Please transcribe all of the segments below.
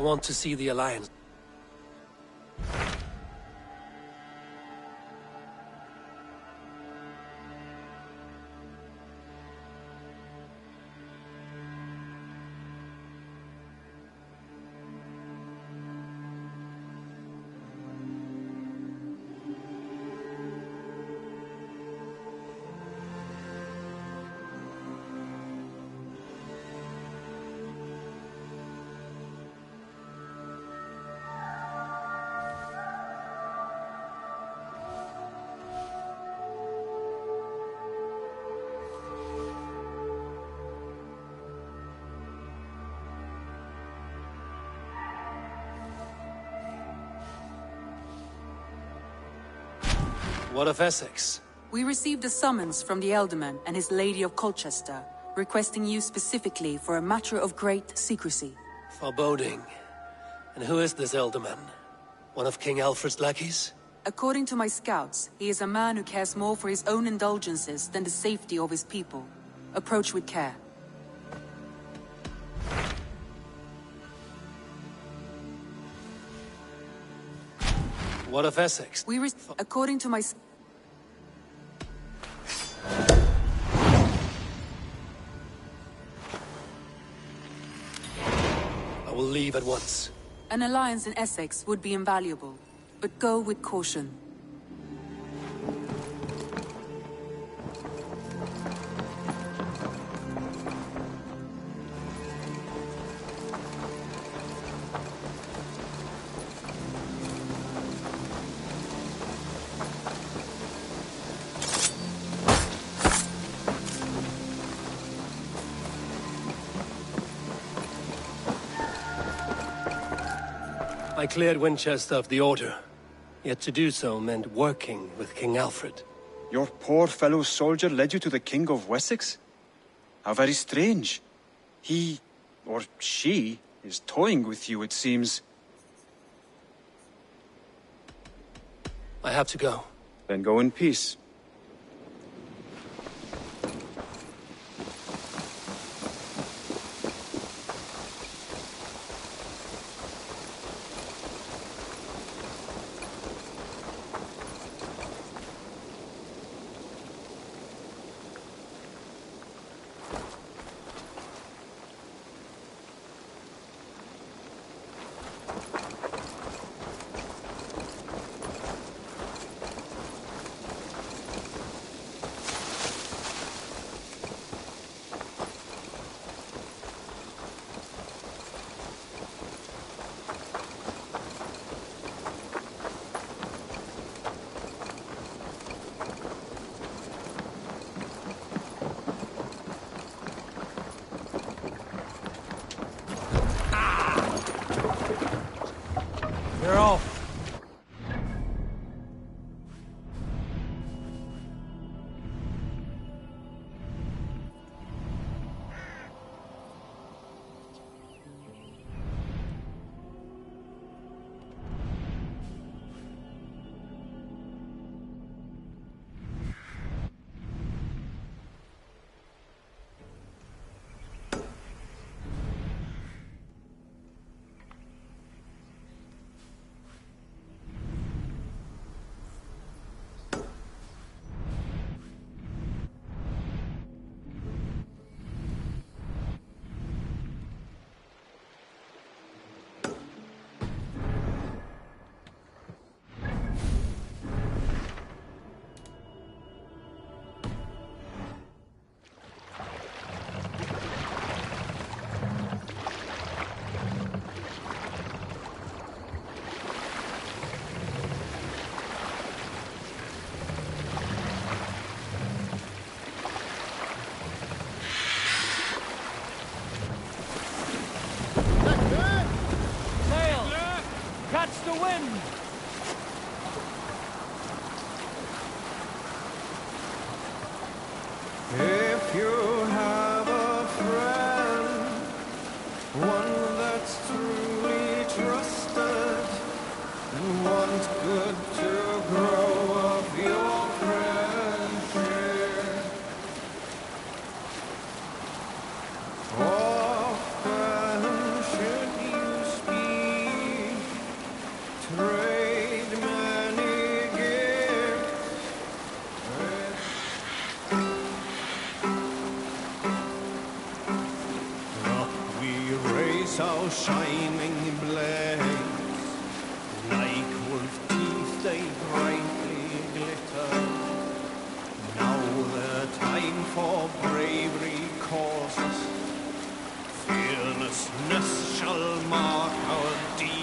want to see the Alliance. What of Essex? We received a summons from the Ealdorman and his Lady of Colchester, requesting you specifically for a matter of great secrecy. Foreboding. And who is this Ealdorman? One of King Alfred's lackeys? According to my scouts, he is a man who cares more for his own indulgences than the safety of his people. Approach with care. What of Essex? According to my... I will leave at once. An alliance in Essex would be invaluable, but go with caution. I cleared Winchester of the Order. Yet to do so meant working with King Alfred. Your poor fellow soldier led you to the King of Wessex? How very strange. He, or she, is toying with you, it seems. I have to go. Then go in peace. You're off. so shining blaze, like wolf teeth they brightly glitter. Now the time for bravery calls us, fearlessness shall mark our deed.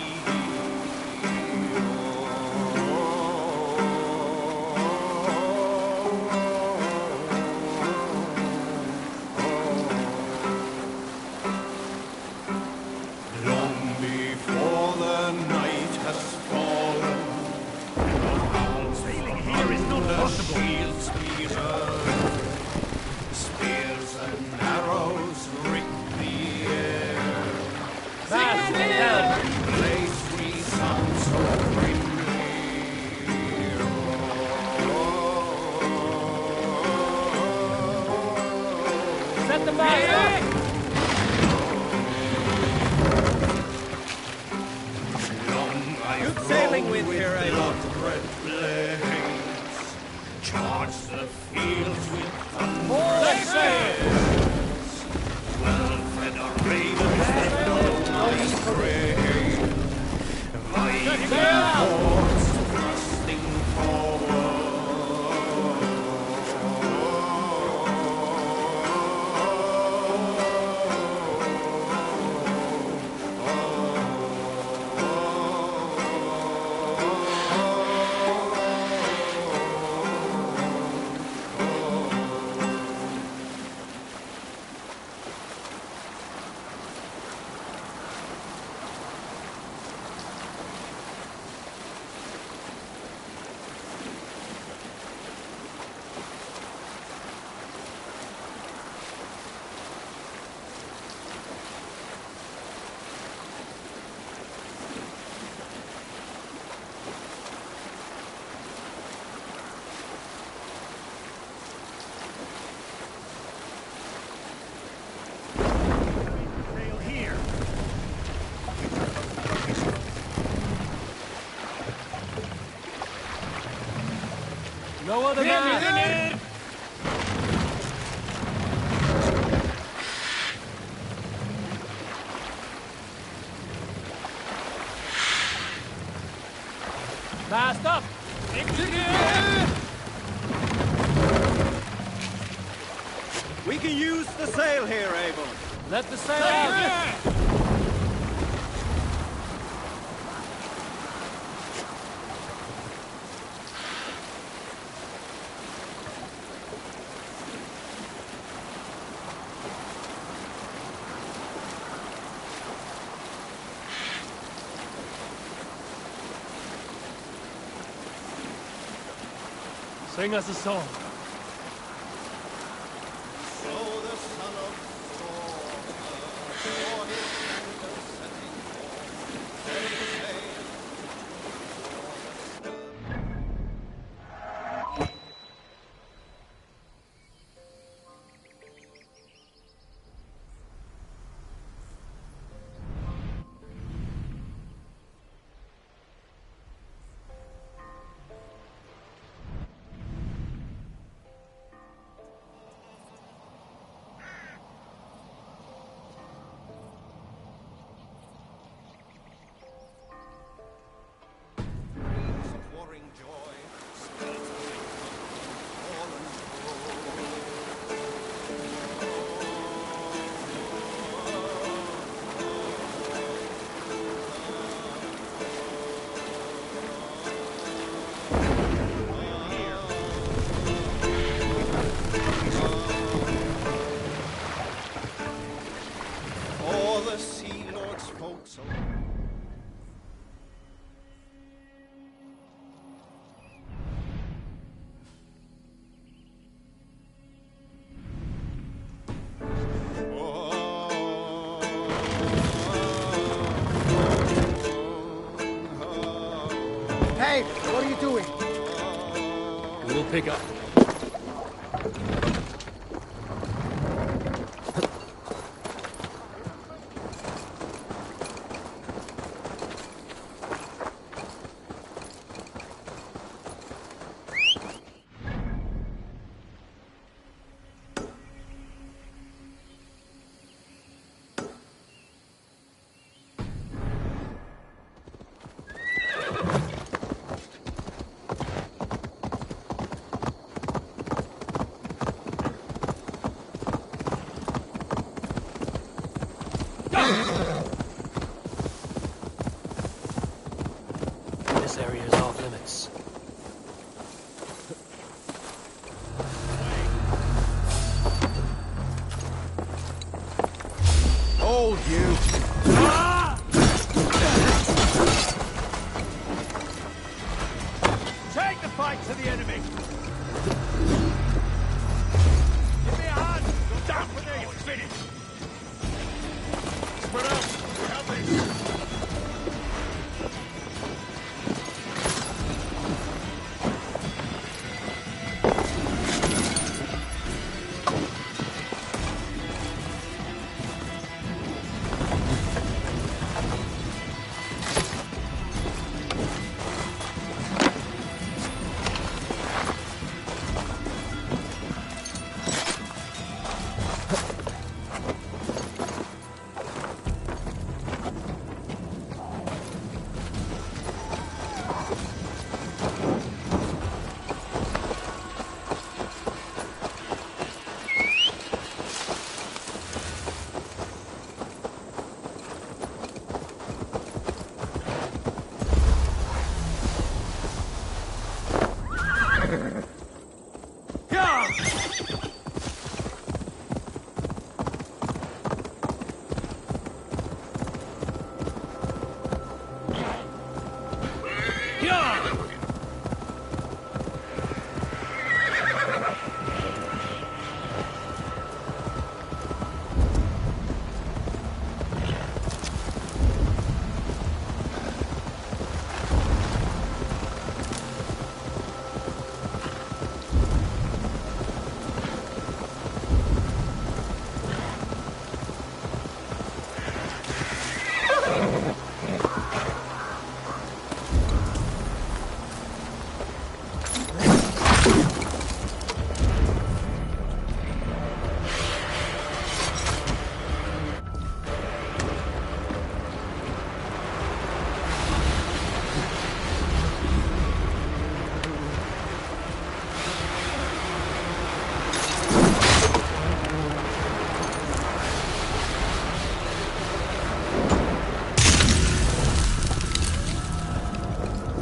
No other man! Fast up! We can use the sail here, Abel. Let the sail out! Sing us a song. Hey, what are you doing? We'll pick up. This area is off limits. Hold you! Take the fight to the enemy! Give me a hand! You're down for me! It's finished! Spread out! Help me!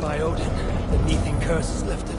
By Odin, the Neething curse is lifted.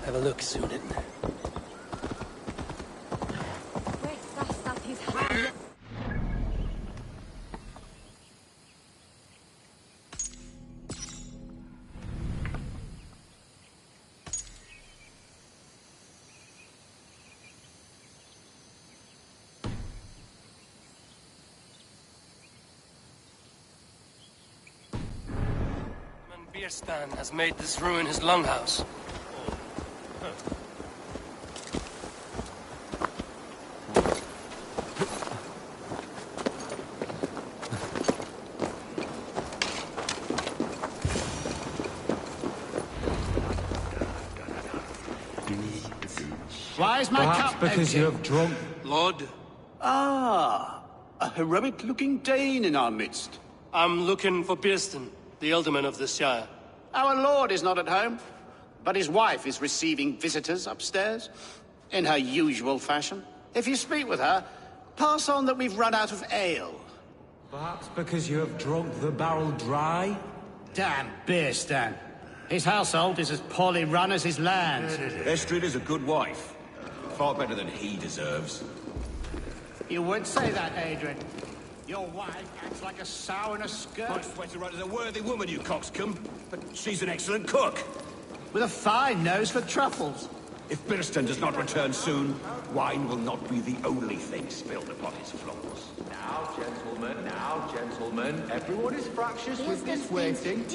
Have a look, Sunan. Bierstan has made this ruin his longhouse. Why is my Perhaps cup because empty? you have drunk. Lord, Ah, a heroic-looking Dane in our midst. I'm looking for Bierstan, the Elderman of the Shire. Our lord is not at home. but his wife is receiving visitors upstairs in her usual fashion. If you speak with her, pass on that we've run out of ale. Perhaps because you have drunk the barrel dry? Damn beer, Stan. His household is as poorly run as his land. Estrid is a good wife. Far better than he deserves. You would say that, Adrian. Your wife acts like a sow in a skirt. My sweater is a worthy woman, you coxcomb. But she's an excellent cook. With a fine nose for truffles. If Birston does not return soon, wine will not be the only thing spilled upon his floors. Now, gentlemen, everyone is fractious with this waiting.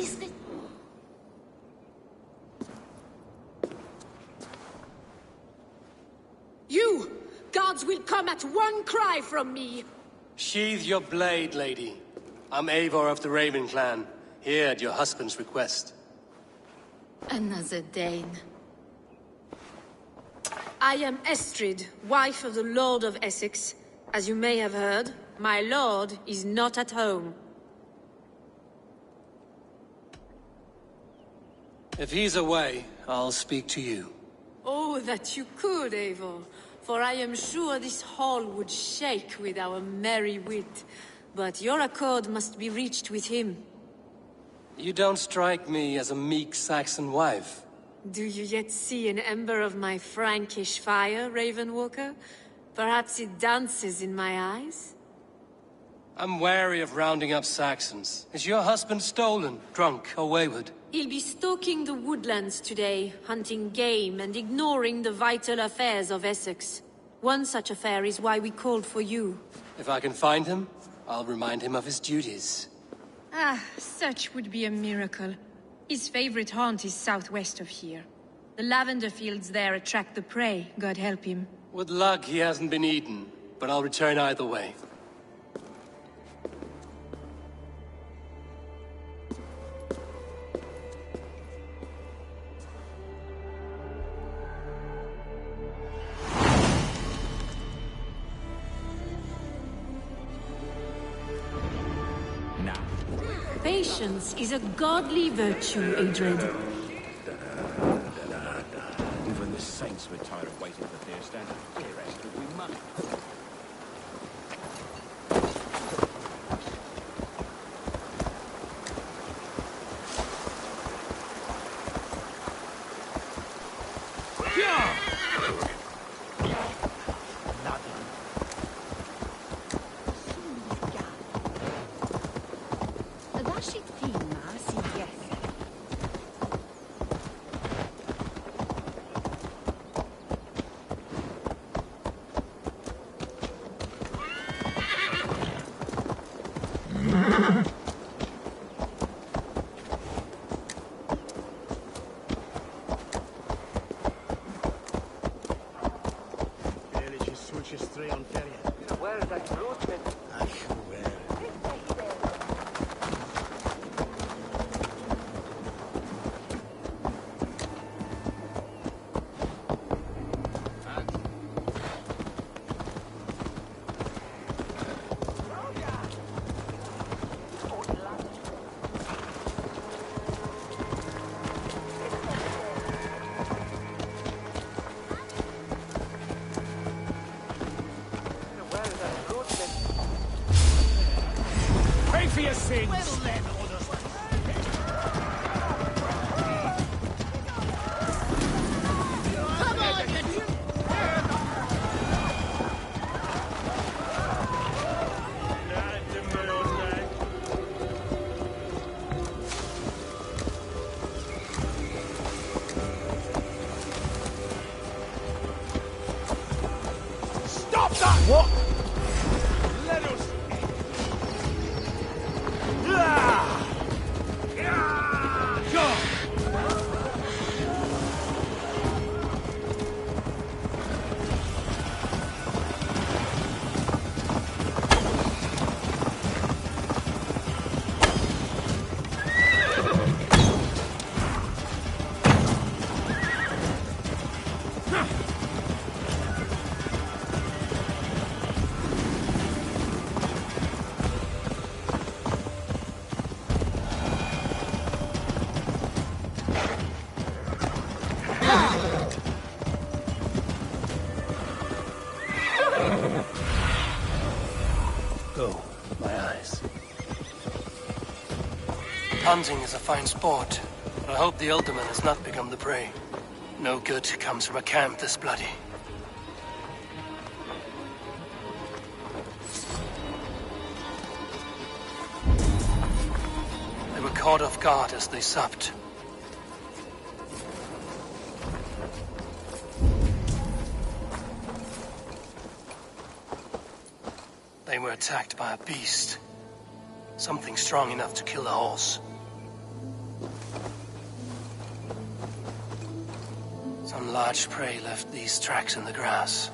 You! Gods will come at one cry from me! Sheathe your blade, lady. I'm Eivor of the Raven clan, here at your husband's request. Another Dane. I am Estrid, wife of the Lord of Essex. As you may have heard, my lord is not at home. If he's away, I'll speak to you. Oh, that you could, Eivor. For I am sure this hall would shake with our merry wit. But your accord must be reached with him. You don't strike me as a meek Saxon wife. Do you yet see an ember of my Frankish fire, Ravenwalker? Perhaps it dances in my eyes? I'm wary of rounding up Saxons. Is your husband stolen, drunk, or wayward? He'll be stalking the woodlands today, hunting game and ignoring the vital affairs of Essex. One such affair is why we called for you. If I can find him, I'll remind him of his duties. Ah, such would be a miracle. His favorite haunt is southwest of here. The lavender fields there attract the prey, God help him. With luck, he hasn't been eaten, but I'll return either way. Patience is a godly virtue, Adred. Even the saints were tired of waiting for dear Stan. Dear Estrid, we must. For your sins! Stop that! What? Let us... Hunting is a fine sport, but I hope the Alderman has not become the prey. No good comes from a camp this bloody. They were caught off guard as they supped. They were attacked by a beast. Something strong enough to kill a horse. Some large prey left these tracks in the grass.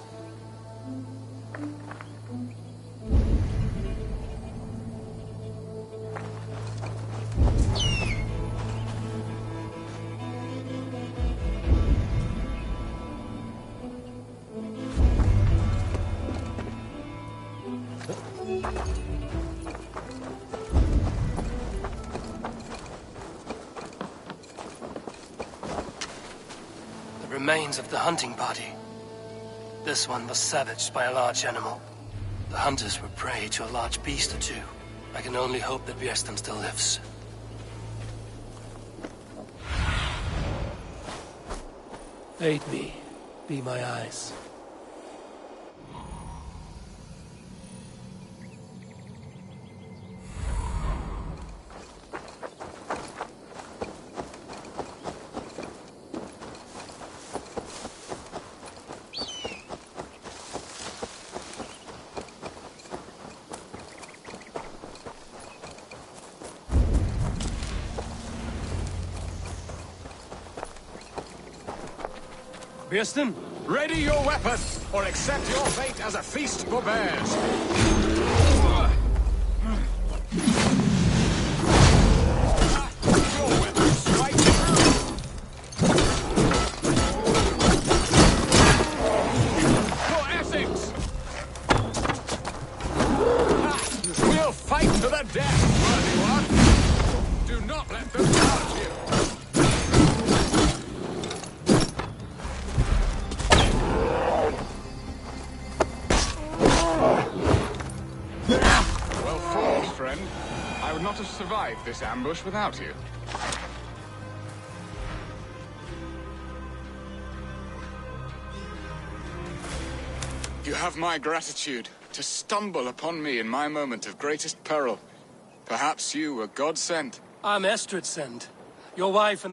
Remains of the hunting party. This one was savaged by a large animal. The hunters were prey to a large beast or two. I can only hope that Björnstam still lives. Aid me. Be my eyes. Björnstam? Ready your weapon, or accept your fate as a feast for bears. Your weapon strikes true. For Essex! We'll fight to the death, worthy one. Do not let them charge you. Friend, I would not have survived this ambush without you. You have my gratitude to stumble upon me in my moment of greatest peril. Perhaps you were God sent. I'm Estrid sent. Your wife and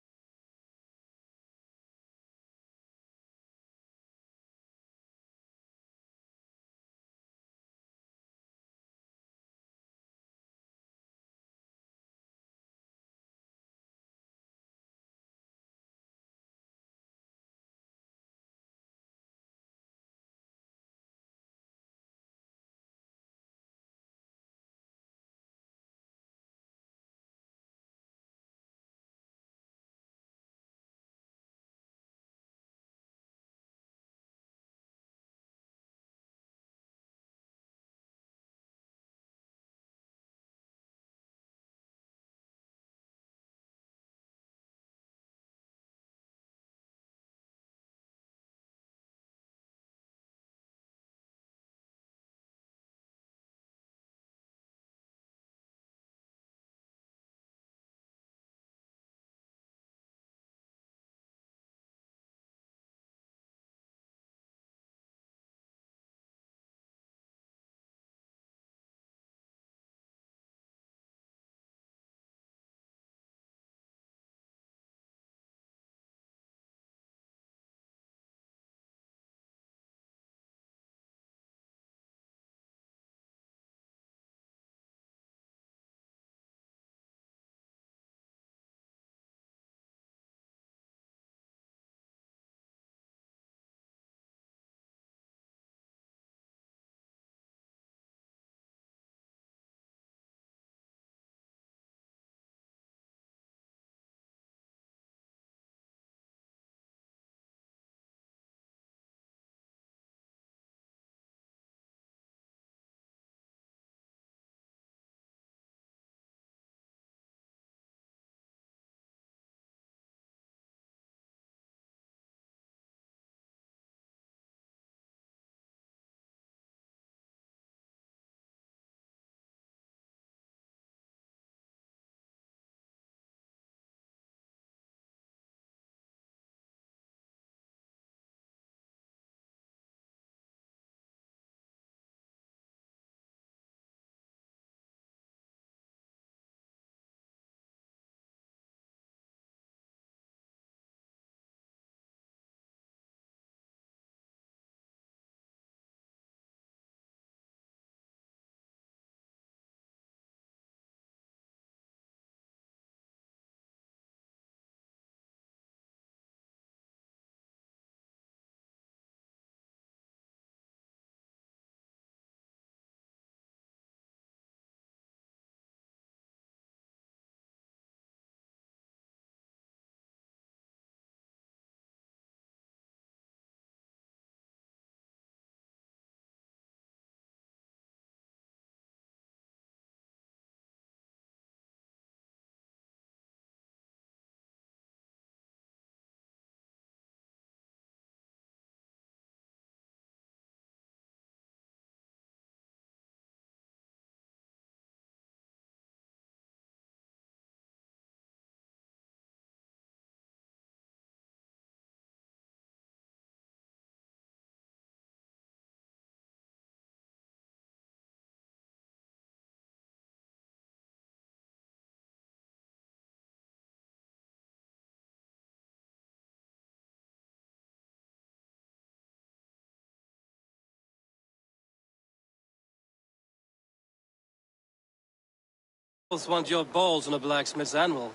Both want your balls on a blacksmith's anvil.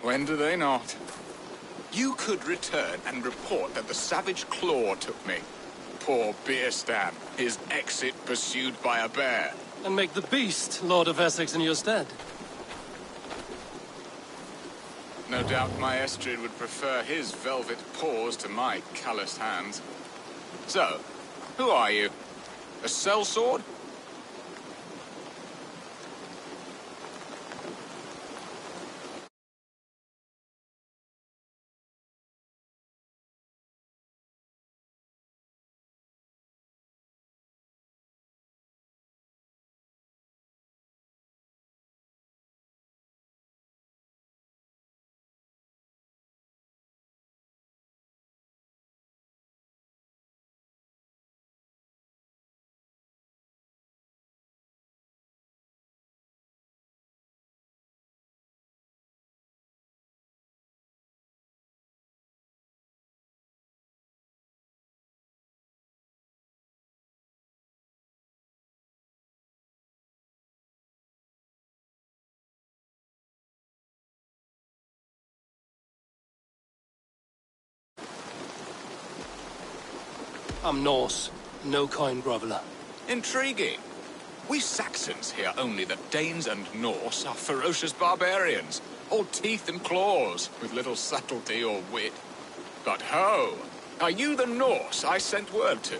When do they not? You could return and report that the savage claw took me. Poor Beerstan, his exit pursued by a bear. And make the beast Lord of Essex in your stead. No doubt my Estrid would prefer his velvet paws to my calloused hands. So, who are you? A sellsword? I'm Norse, no coin groveler. Intriguing. We Saxons hear only that Danes and Norse are ferocious barbarians, all teeth and claws, with little subtlety or wit. But ho! Are you the Norse I sent word to?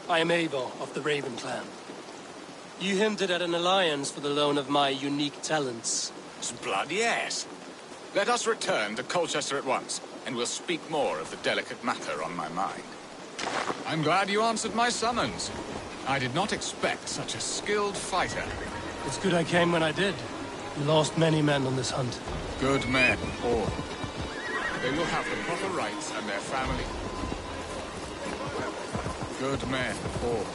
I am Eivor of the Raven clan. You hinted at an alliance for the loan of my unique talents. Blood, yes. Let us return to Colchester at once, and we'll speak more of the delicate matter on my mind. I'm glad you answered my summons. I did not expect such a skilled fighter. It's good I came when I did. You lost many men on this hunt. Good men, all. They will have the proper rights and their family. Good men, all.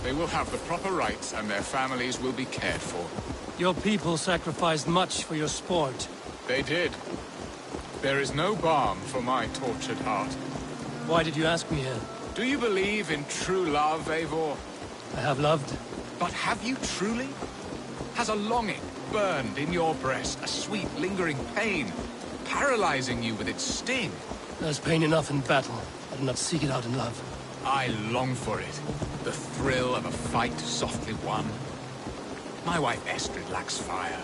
They will have the proper rights and their families will be cared for. Your people sacrificed much for your sport. They did. There is no balm for my tortured heart. Why did you ask me here? Do you believe in true love, Eivor? I have loved. But have you truly? Has a longing burned in your breast, a sweet, lingering pain, paralyzing you with its sting? There's pain enough in battle. I do not seek it out in love. I long for it. The thrill of a fight softly won. My wife Estrid lacks fire.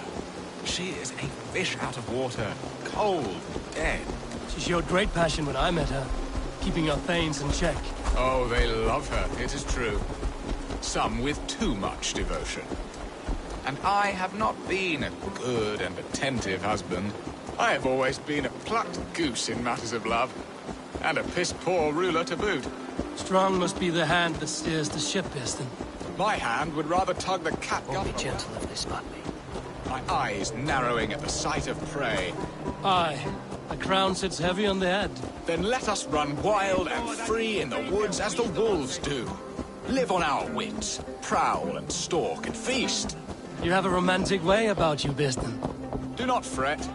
She is a fish out of water, cold, dead. She showed great passion when I met her, keeping our thanes in check. Oh, they love her, it is true. Some with too much devotion. And I have not been a good and attentive husband. I have always been a plucked goose in matters of love. And a piss-poor ruler to boot. Strong must be the hand that steers the ship, Piston. My hand would rather tug the catgut. Be gentle if they spot me. My eyes narrowing at the sight of prey. Aye. A crown sits heavy on the head. Then let us run wild and free in the woods as the wolves do. Live on our wits, prowl and stalk and feast. You have a romantic way about you, Biston. Do not fret.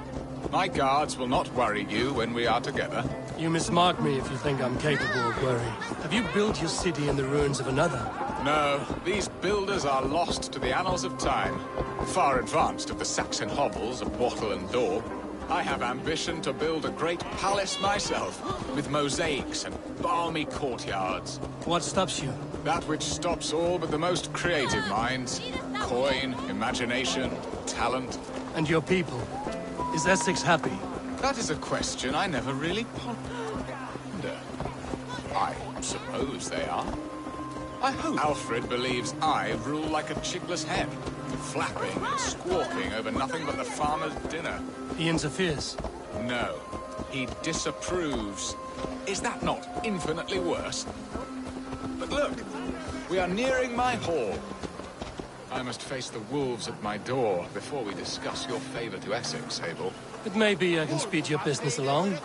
My guards will not worry you when we are together. You mismark me if you think I'm capable of worry. Have you built your city in the ruins of another? No, these builders are lost to the annals of time. Far advanced of the Saxon hovels of wattle and daub. I have ambition to build a great palace myself, with mosaics and balmy courtyards. What stops you? That which stops all but the most creative minds. Coin, imagination, talent. And your people? Is Essex happy? That is a question I never really pondered. I suppose they are. I hope Alfred believes I rule like a chickless hen, flapping and squawking over nothing but the farmer's dinner. He interferes? No, he disapproves. Is that not infinitely worse? But look, we are nearing my hall. I must face the wolves at my door before we discuss your favor to Essex, Abel. It may be I can speed your business along.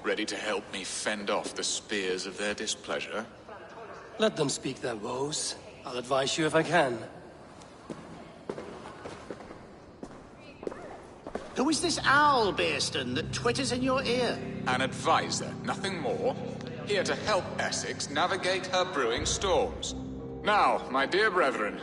Ready to help me fend off the spears of their displeasure? Let them speak their woes. I'll advise you if I can. Who is this owl, Bearston, that twitters in your ear? An advisor, nothing more. Here to help Essex navigate her brewing storms. Now, my dear brethren,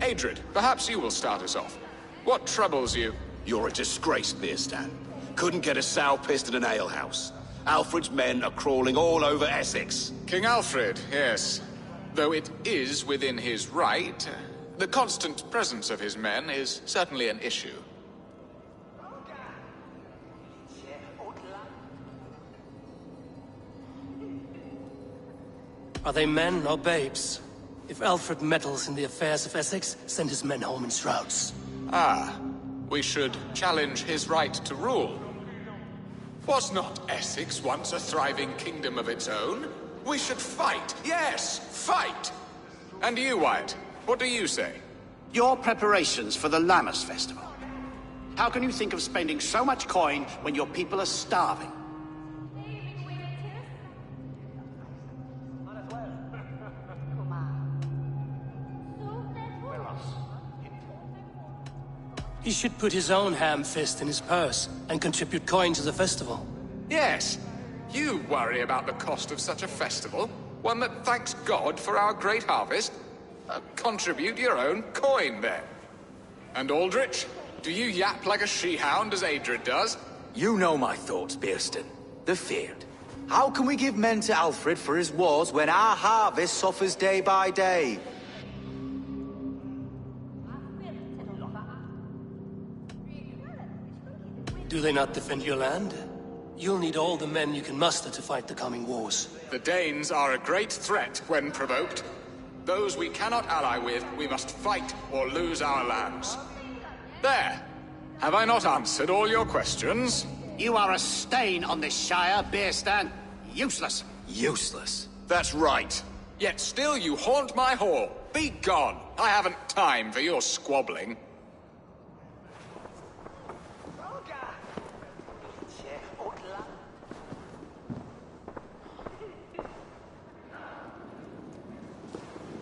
Adrid, perhaps you will start us off. What troubles you? You're a disgrace, Beerstan. Couldn't get a sow pissed in an alehouse. Alfred's men are crawling all over Essex. King Alfred, yes. Though it is within his right, the constant presence of his men is certainly an issue. Are they men or babes? If Alfred meddles in the affairs of Essex, send his men home in shrouds. Ah, we should challenge his right to rule. Was not Essex once a thriving kingdom of its own? We should fight, yes, fight! And you, Wyatt, what do you say? Your preparations for the Lammas Festival. How can you think of spending so much coin when your people are starving? He should put his own ham fist in his purse and contribute coin to the festival. Yes, you worry about the cost of such a festival, one that thanks God for our great harvest. Contribute your own coin, then. And Aldrich, do you yap like a she-hound as Adrid does? You know my thoughts, Bearston. The feared. How can we give men to Alfred for his wars when our harvest suffers day by day? Do they not defend your land? You'll need all the men you can muster to fight the coming wars. The Danes are a great threat when provoked. Those we cannot ally with, we must fight or lose our lands. There! Have I not answered all your questions? You are a stain on this Shire, Bearstan. Useless. Useless? That's right. Yet still you haunt my hall. Be gone! I haven't time for your squabbling.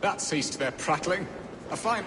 That ceased their prattling. A fine...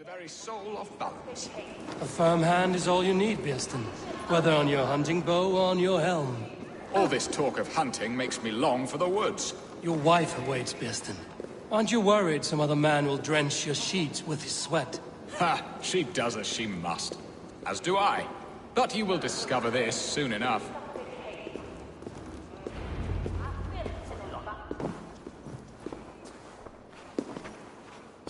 the very soul of balance. A firm hand is all you need, Bearston. Whether on your hunting bow or on your helm. All this talk of hunting makes me long for the woods. Your wife awaits, Bearston. Aren't you worried some other man will drench your sheets with his sweat? Ha! She does as she must. As do I. But you will discover this soon enough.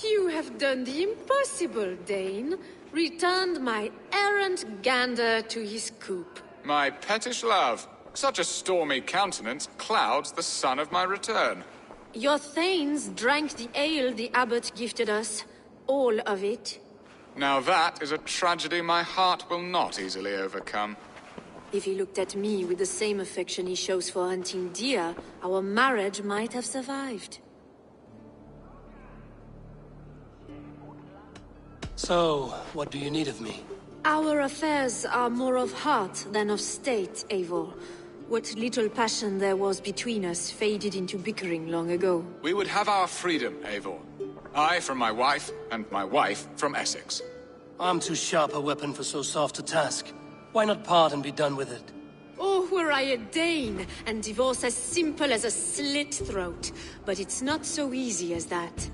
You have done the impossible, Dane. Returned my errant gander to his coop. My pettish love. Such a stormy countenance clouds the sun of my return. Your thanes drank the ale the abbot gifted us. All of it. Now that is a tragedy my heart will not easily overcome. If he looked at me with the same affection he shows for hunting deer, our marriage might have survived. So, what do you need of me? Our affairs are more of heart than of state, Eivor. What little passion there was between us faded into bickering long ago. We would have our freedom, Eivor. I from my wife, and my wife from Essex. I'm too sharp a weapon for so soft a task. Why not part and be done with it? Oh, were I a Dane, and divorce as simple as a slit throat. But it's not so easy as that.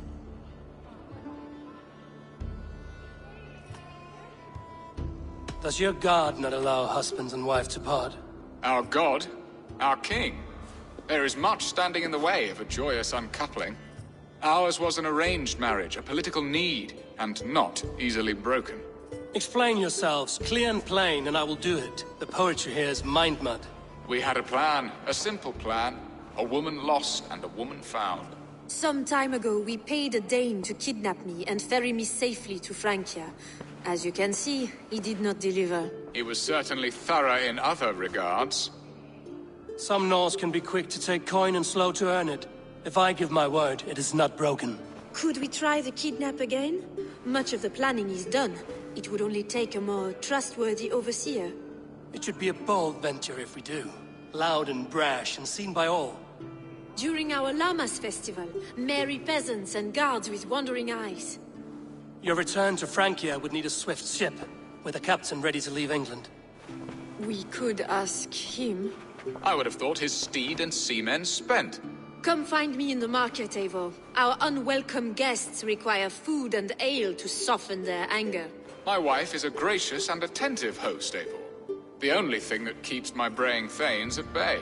Does your god not allow husbands and wife to part? Our god? Our king. There is much standing in the way of a joyous uncoupling. Ours was an arranged marriage, a political need, and not easily broken. Explain yourselves, clear and plain, and I will do it. The poetry here is mind mud. We had a plan, a simple plan. A woman lost and a woman found. Some time ago, we paid a Dane to kidnap me and ferry me safely to Francia. As you can see, he did not deliver. He was certainly thorough in other regards. Some Norse can be quick to take coin and slow to earn it. If I give my word, it is not broken. Could we try the kidnap again? Much of the planning is done. It would only take a more trustworthy overseer. It should be a bold venture if we do. Loud and brash and seen by all. During our Llamas festival, merry peasants and guards with wandering eyes. Your return to Francia would need a swift ship, with a captain ready to leave England. We could ask him. I would have thought his steed and seamen spent. Come find me in the market, Eivor. Our unwelcome guests require food and ale to soften their anger. My wife is a gracious and attentive host, Eivor. The only thing that keeps my braying thanes at bay.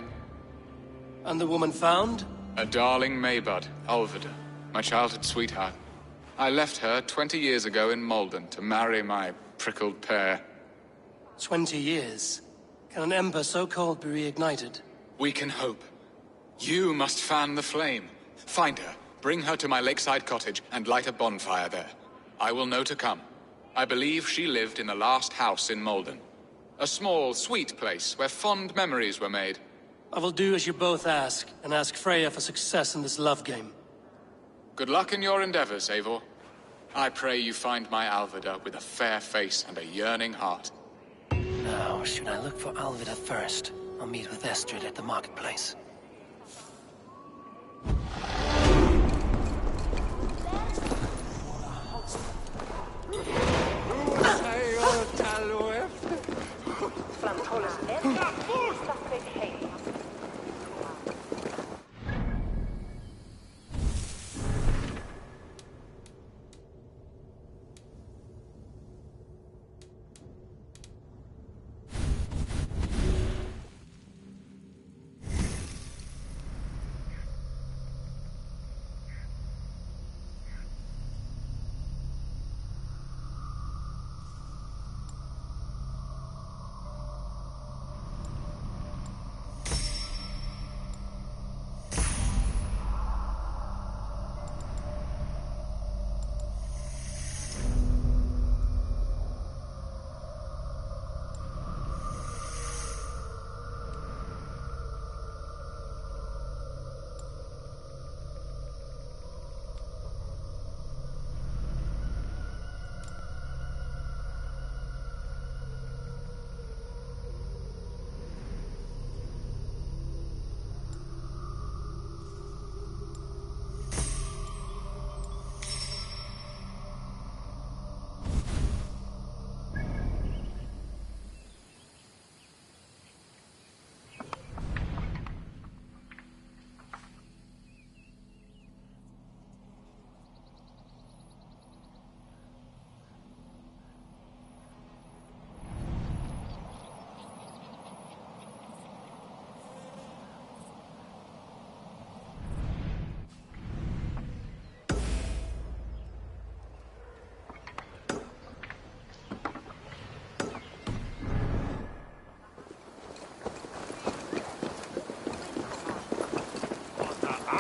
And the woman found? A darling Maybud, Alvida, my childhood sweetheart. I left her 20 years ago in Malden to marry my prickled pear. 20 years? Can an ember so cold be reignited? We can hope. You must fan the flame. Find her, bring her to my lakeside cottage, and light a bonfire there. I will know to come. I believe she lived in the last house in Malden. A small, sweet place where fond memories were made. I will do as you both ask, and ask Freya for success in this love game. Good luck in your endeavors, Eivor. I pray you find my Alvida with a fair face and a yearning heart. Now, should I look for Alvida first? I'll meet with Estrid at the marketplace.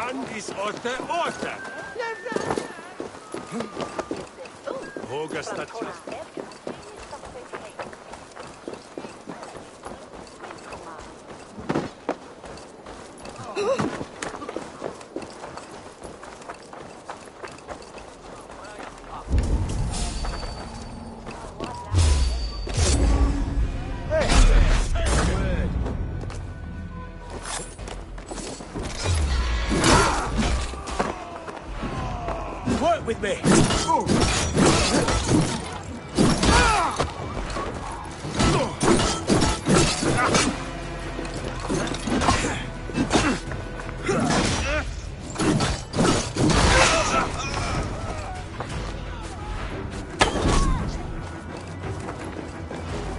Andis orte. Hoga Work with me!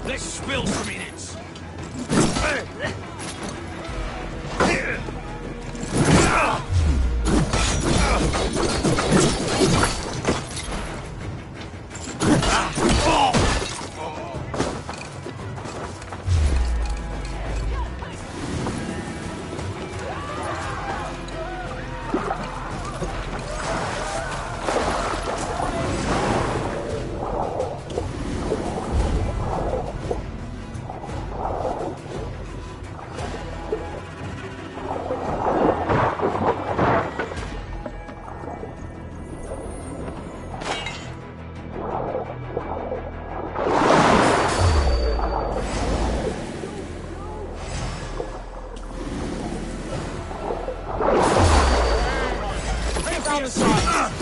Let's spill some minutes. down the side!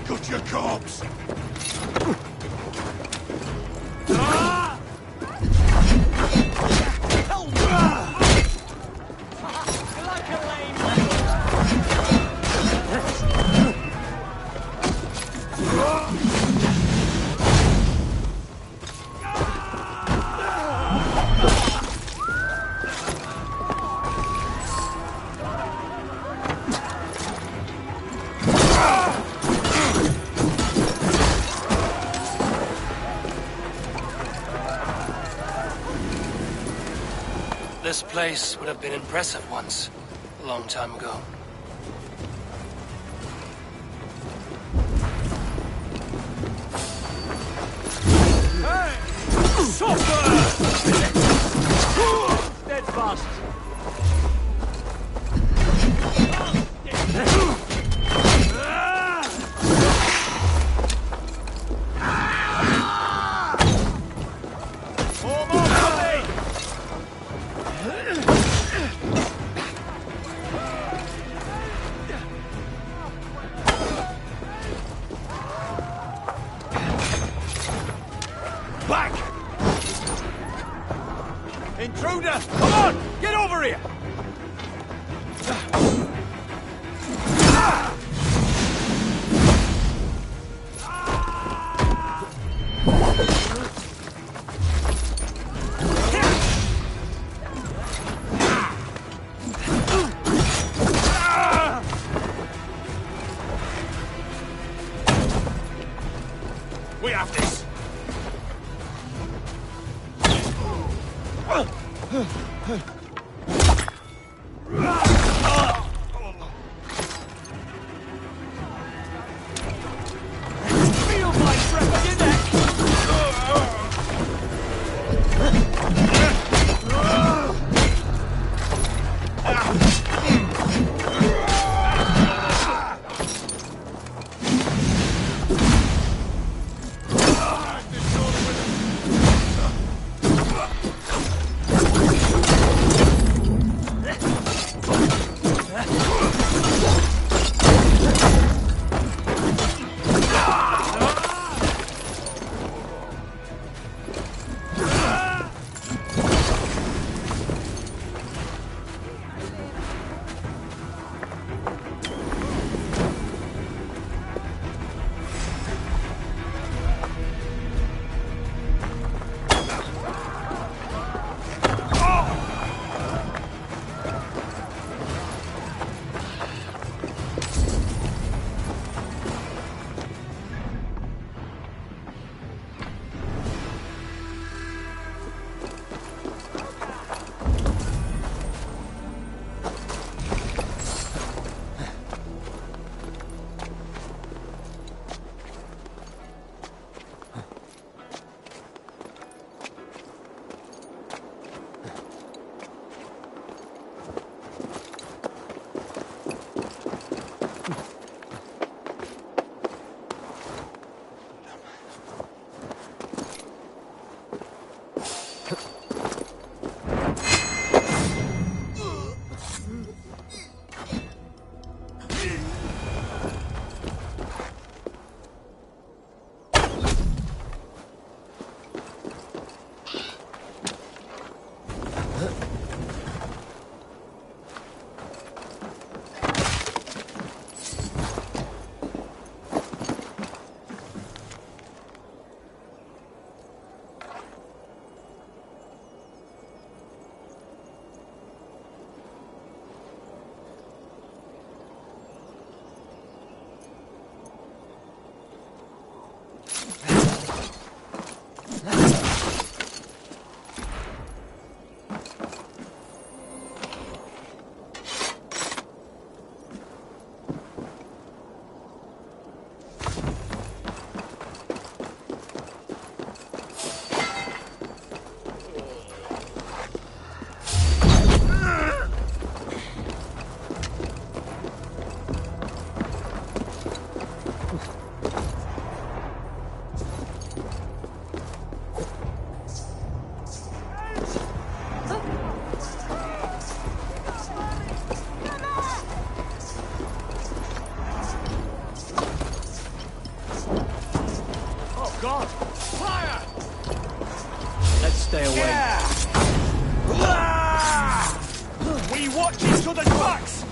Got your corpse! This place would have been impressive once, a long time ago. Hey! Suffer! Steadfast! Back! Intruder! Come on! Get over here! We have this! Feel my breath on your neck! God! Fire! Let's stay away. Yeah. We watch each other's backs!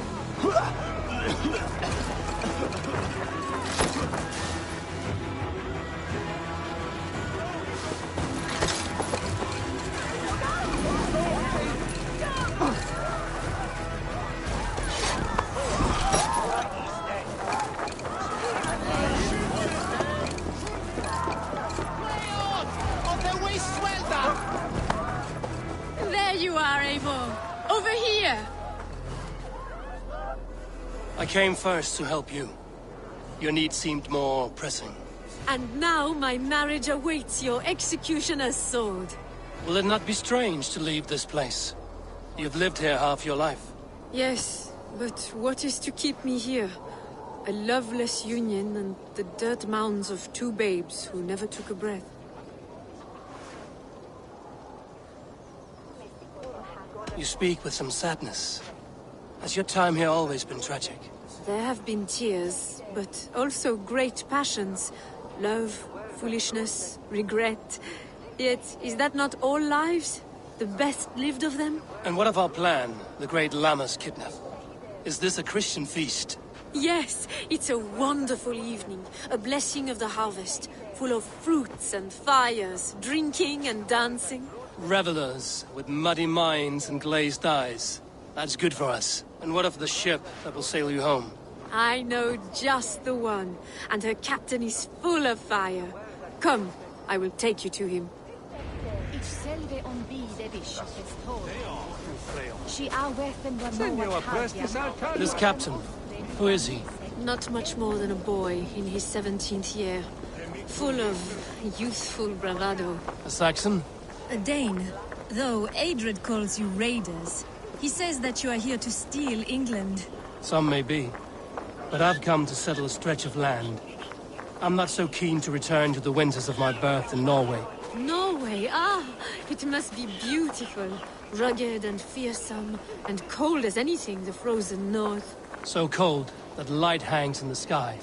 There you are, Eivor. Over here. I came first to help you. Your need seemed more pressing. And now my marriage awaits your executioner's sword. Will it not be strange to leave this place? You've lived here half your life. Yes, but what is to keep me here? A loveless union and the dirt mounds of two babes who never took a breath. You speak with some sadness. Has your time here always been tragic? There have been tears, but also great passions. Love, foolishness, regret. Yet, is that not all lives? The best lived of them? And what of our plan, the great Lammas kidnap? Is this a Christian feast? Yes, it's a wonderful evening. A blessing of the harvest, full of fruits and fires, drinking and dancing. Revelers with muddy minds and glazed eyes. That's good for us. And what of the ship that will sail you home? I know just the one, and her captain is full of fire. Come, I will take you to him. This captain, who is he? Not much more than a boy in his 17th year. Full of youthful bravado. A Saxon? A Dane, though Adred calls you raiders. He says that you are here to steal England. Some may be. But I've come to settle a stretch of land. I'm not so keen to return to the winters of my birth in Norway. Norway, it must be beautiful. Rugged and fearsome, and cold as anything the frozen north. So cold that light hangs in the sky.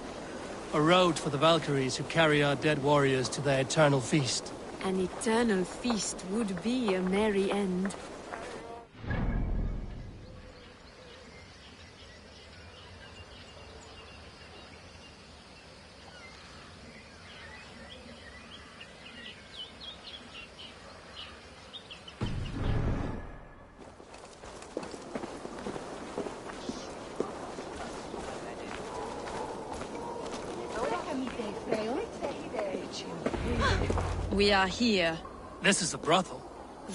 A road for the Valkyries who carry our dead warriors to their eternal feast. An eternal feast would be a merry end. We are here. This is a brothel.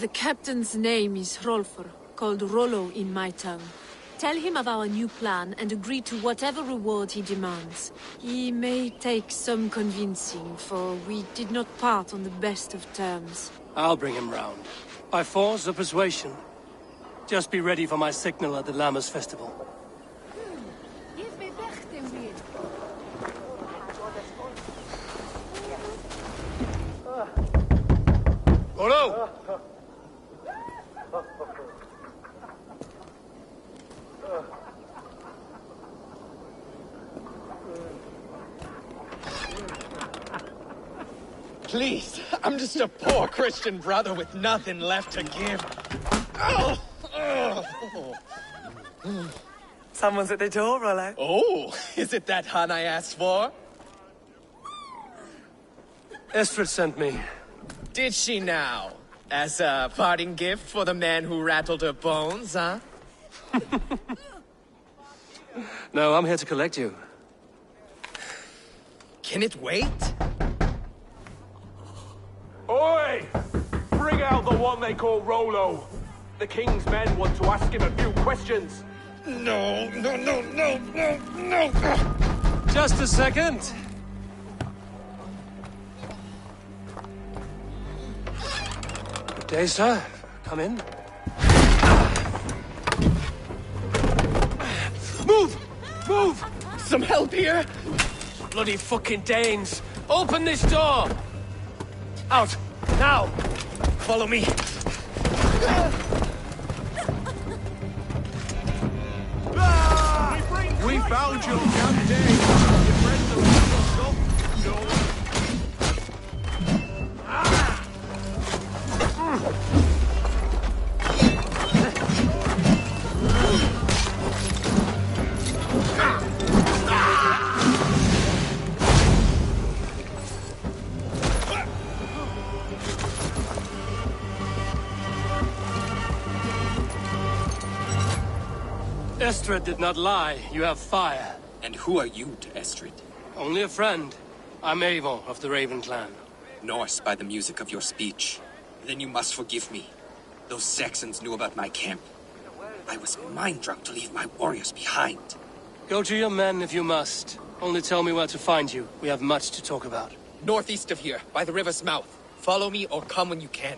The captain's name is Hrolfr, called Rollo in my tongue. Tell him of our new plan and agree to whatever reward he demands. He may take some convincing, for we did not part on the best of terms. I'll bring him round. By force or persuasion. Just be ready for my signal at the Lammas festival. Rollo! Please, I'm just a poor Christian brother with nothing left to give. Oh! Someone's at the door, Rollo. Oh, is it that hun I asked for? Estrid sent me. Did she now? As a parting gift for the man who rattled her bones, huh? No, I'm here to collect you. Can it wait? Oi! Bring out the one they call Rollo. The king's men want to ask him a few questions. No. Just a second. Good day, sir. Come in. Move! Move! Some help here? Bloody fucking Danes! Open this door! Out! Now! Follow me! We found your young Dane. Your friends are Estrid did not lie. You have fire. And who are you to Estrid? Only a friend. I'm Avon of the Raven clan. Norse by the music of your speech. Then you must forgive me. Those Saxons knew about my camp. I was mind-drunk to leave my warriors behind. Go to your men if you must. Only tell me where to find you. We have much to talk about. Northeast of here, by the river's mouth. Follow me or come when you can.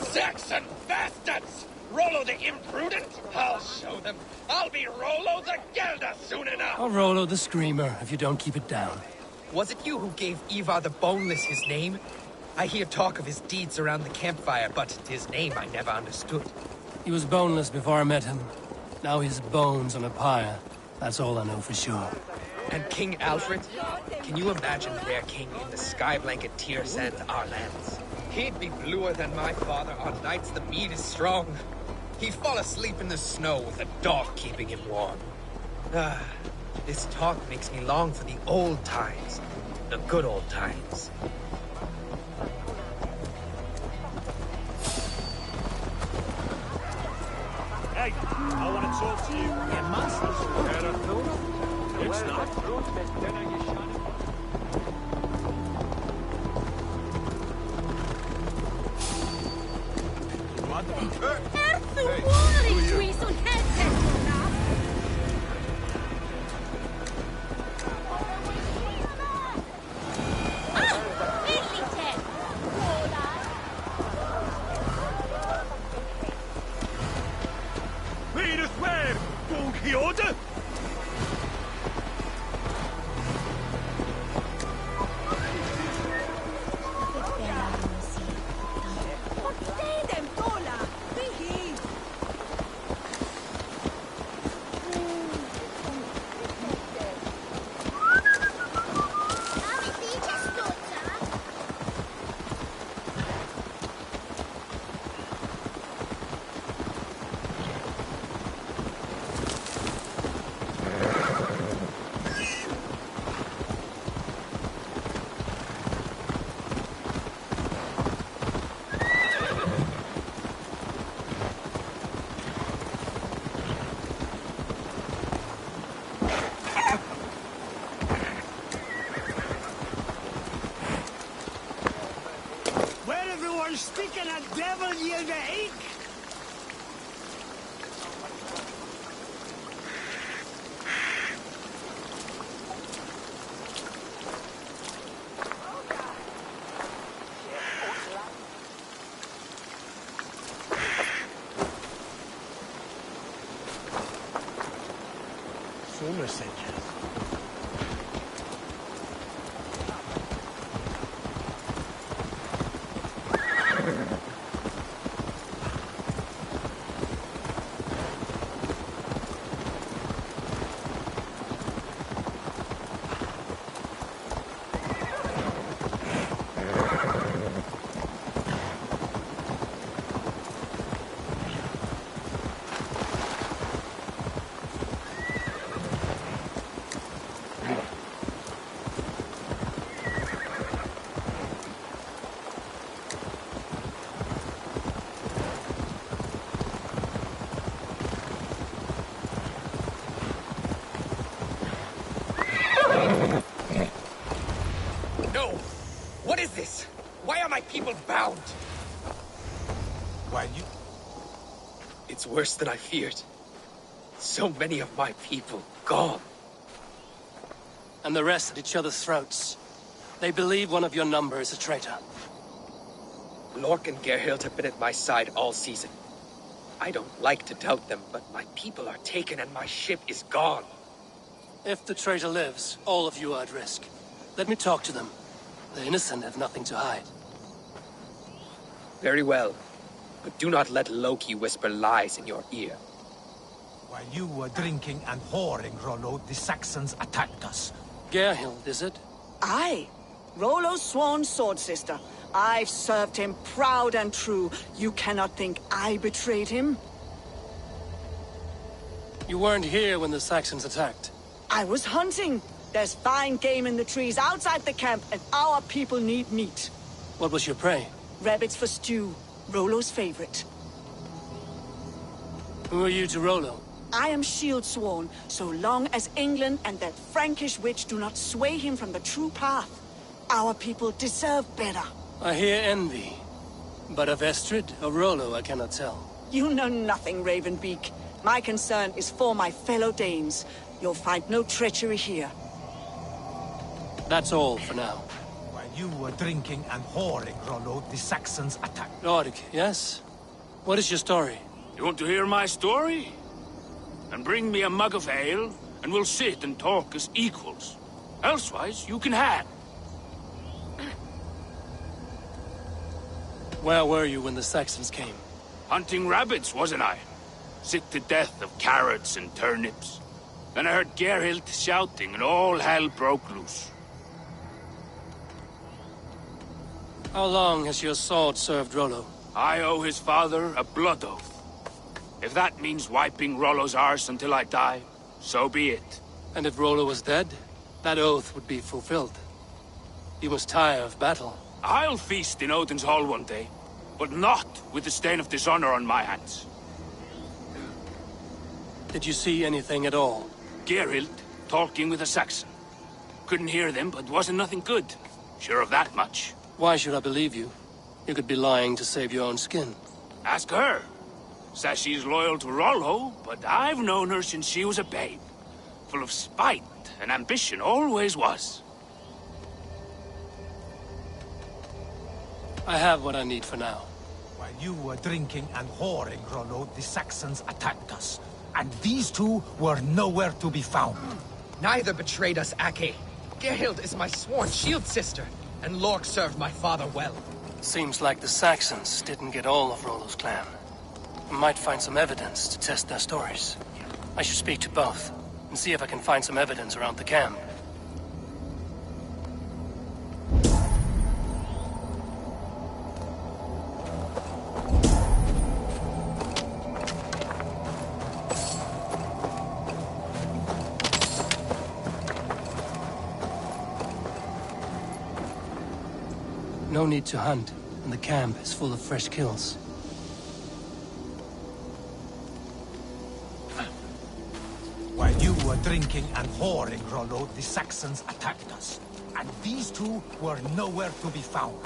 Saxon bastards! Rollo the imprudent? I'll show them. I'll be Rollo the Gelder soon enough! Or Rollo the Screamer, if you don't keep it down. Was it you who gave Ivar the Boneless his name? I hear talk of his deeds around the campfire, but his name I never understood. He was boneless before I met him. Now he's bones on a pyre. That's all I know for sure. And King Alfred? Can you imagine their king in the sky blanket tears and our lands? He'd be bluer than my father on nights the mead is strong. He'd fall asleep in the snow with a dog keeping him warm. Ah, this talk makes me long for the old times. The good old times. Hey, I want to talk to you. Yeah, monsters. It's not. Lead us where, Don Quixote? Speaking of devil, you make! Somerset. People bound. Why you? It's worse than I feared. So many of my people gone. And the rest at each other's throats. They believe one of your number is a traitor. Lork and Gerhild have been at my side all season. I don't like to doubt them, but my people are taken and my ship is gone. If the traitor lives, all of you are at risk. Let me talk to them. The innocent have nothing to hide. Very well. But do not let Loki whisper lies in your ear. While you were drinking and whoring, Rollo, the Saxons attacked us. Gerhild, is it? Aye. Rollo's sworn sword sister. I've served him proud and true. You cannot think I betrayed him? You weren't here when the Saxons attacked. I was hunting. There's fine game in the trees outside the camp, and our people need meat. What was your prey? Rabbits for stew, Rollo's favorite. Who are you to Rollo? I am shield sworn, so long as England and that Frankish witch do not sway him from the true path. Our people deserve better. I hear envy. But of Estrid or Rollo, I cannot tell. You know nothing, Ravenbeak. My concern is for my fellow Danes. You'll find no treachery here. That's all for now. While you were drinking and whoring, Rollo, the Saxons attacked. Lord, yes? What is your story? You want to hear my story? And bring me a mug of ale, and we'll sit and talk as equals. Elsewise, you can hang. Where were you when the Saxons came? Hunting rabbits, wasn't I? Sick to death of carrots and turnips. Then I heard Gerhild shouting, and all hell broke loose. How long has your sword served Rollo? I owe his father a blood oath. If that means wiping Rollo's arse until I die, so be it. And if Rollo was dead, that oath would be fulfilled. You must tire of battle. I'll feast in Odin's hall one day, but not with the stain of dishonor on my hands. Did you see anything at all? Gerhild talking with a Saxon. Couldn't hear them, but wasn't nothing good. Sure of that much. Why should I believe you? You could be lying to save your own skin. Ask her. Says she's loyal to Rollo, but I've known her since she was a babe. Full of spite and ambition, always was. I have what I need for now. While you were drinking and whoring, Rollo, the Saxons attacked us. And these two were nowhere to be found. Neither betrayed us, Ake. Gerhild is my sworn shield sister, and Lork served my father well. Seems like the Saxons didn't get all of Rollo's clan. I might find some evidence to test their stories. I should speak to both, and see if I can find some evidence around the camp. No need to hunt, and the camp is full of fresh kills. While you were drinking and whoring, Rollo, the Saxons attacked us. And these two were nowhere to be found.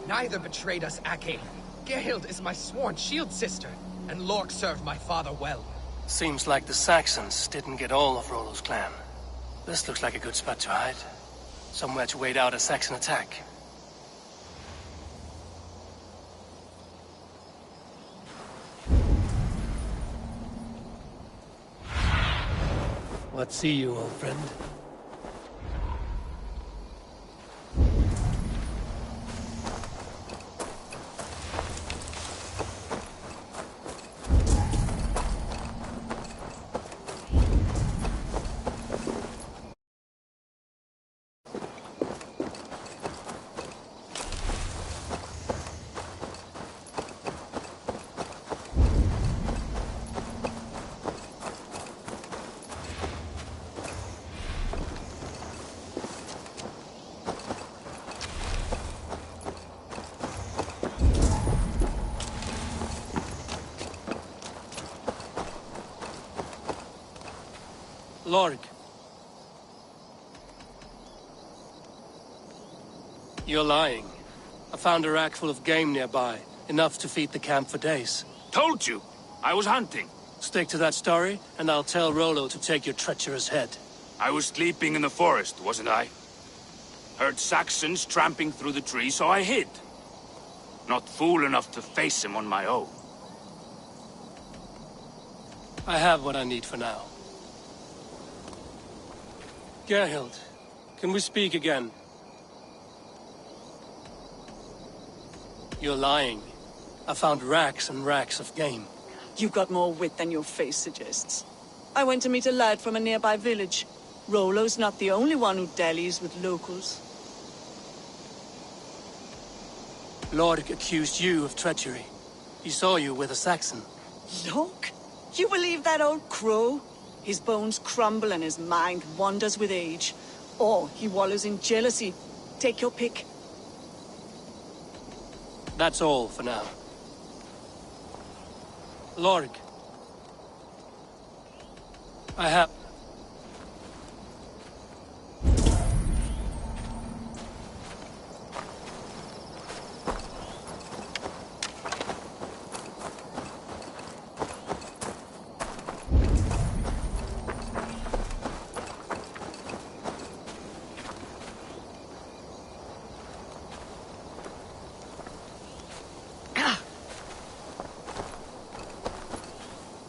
Neither betrayed us, Ake. Gerhild is my sworn shield sister, and Lork served my father well. Seems like the Saxons didn't get all of Rollo's clan. This looks like a good spot to hide. Somewhere to wait out a Saxon attack. What see you, old friend? Lork. You're lying. I found a rack full of game nearby, enough to feed the camp for days. Told you! I was hunting. Stick to that story, and I'll tell Rollo to take your treacherous head. I was sleeping in the forest, wasn't I? Heard Saxons tramping through the trees, so I hid. Not fool enough to face him on my own. I have what I need for now. Gerhild, can we speak again? You're lying. I found racks and racks of game. You've got more wit than your face suggests. I went to meet a lad from a nearby village. Rollo's not the only one who dallies with locals. Lord accused you of treachery. He saw you with a Saxon. Look, you believe that old crow? His bones crumble and his mind wanders with age. Or he wallows in jealousy. Take your pick. That's all for now. Lorg. I have...